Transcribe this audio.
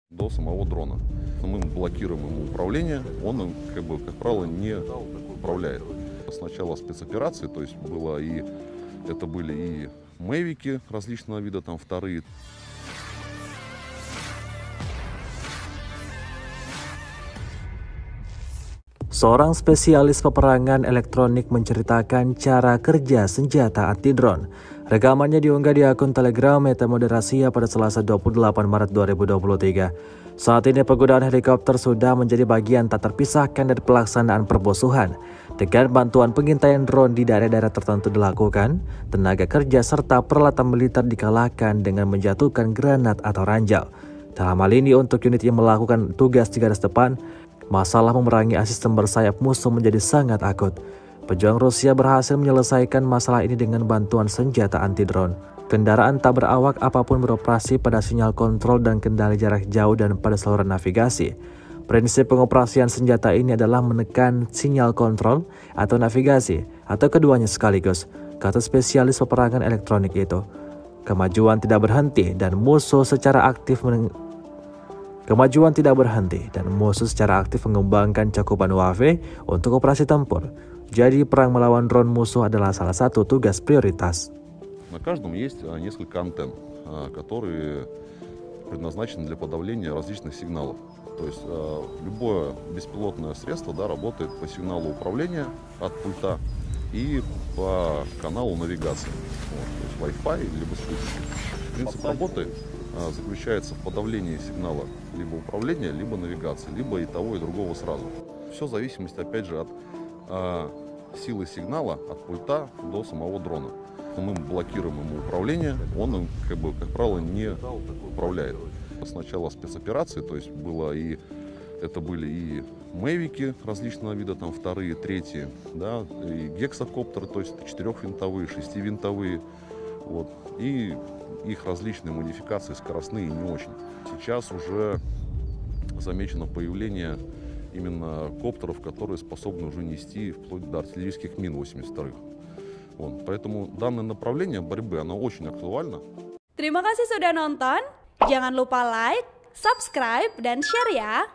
До самого дрона. Мы блокируем ему управление, он им, как правило, не управляет. Сначала спецоперации, то есть это были и мэвики различного вида, там вторые. Seorang spesialis peperangan elektronik menceritakan cara kerja senjata anti-drone. Rekamannya diunggah di akun Telegram Meta Moderasia pada Selasa 28 Maret 2023. Saat ini penggunaan helikopter sudah menjadi bagian tak terpisahkan dari pelaksanaan permusuhan. Dengan bantuan pengintaian drone di daerah-daerah tertentu dilakukan, tenaga kerja serta peralatan militer dikalahkan dengan menjatuhkan granat atau ranjau. Dalam hal ini untuk unit yang melakukan tugas di garis depan, masalah memerangi sistem bersayap musuh menjadi sangat akut. Pejuang Rusia berhasil menyelesaikan masalah ini dengan bantuan senjata anti-drone. Kendaraan tak berawak apapun beroperasi pada sinyal kontrol dan kendali jarak jauh dan pada saluran navigasi. Prinsip pengoperasian senjata ini adalah menekan sinyal kontrol atau navigasi, atau keduanya sekaligus, kata spesialis peperangan elektronik itu. Kemajuan tidak berhenti dan musuh secara aktif mengembangkan cakupan UAV untuk operasi tempur. Jadi perang melawan drone musuh adalah salah satu tugas prioritas. На каждом есть несколько антенн, которые предназначены для подавления различных сигналов. То есть любое беспилотное средство работает по сигналу управления от пульта и по каналу навигации. То есть Wi-Fi либо спутники. Принцип работы заключается в подавлении сигнала либо управления, либо навигации, либо и того, и другого сразу. Все в зависимости, опять же, от силы сигнала от пульта до самого дрона. Мы блокируем ему управление, он им, как правило, не управляет. Сначала спецоперации, то есть это были и мэвики различного вида, там вторые, третьи, и гексакоптеры, то есть 4-винтовые, 6-винтовые, и их различные модификации, скоростные и не очень. Сейчас уже замечено появление именно коптеров, которые способны уже нести вплоть до артиллерийских мин 82-х. Поэтому данное направление борьбы, оно очень актуально. Terima kasih sudah nonton. Jangan lupa like, subscribe, dan share ya.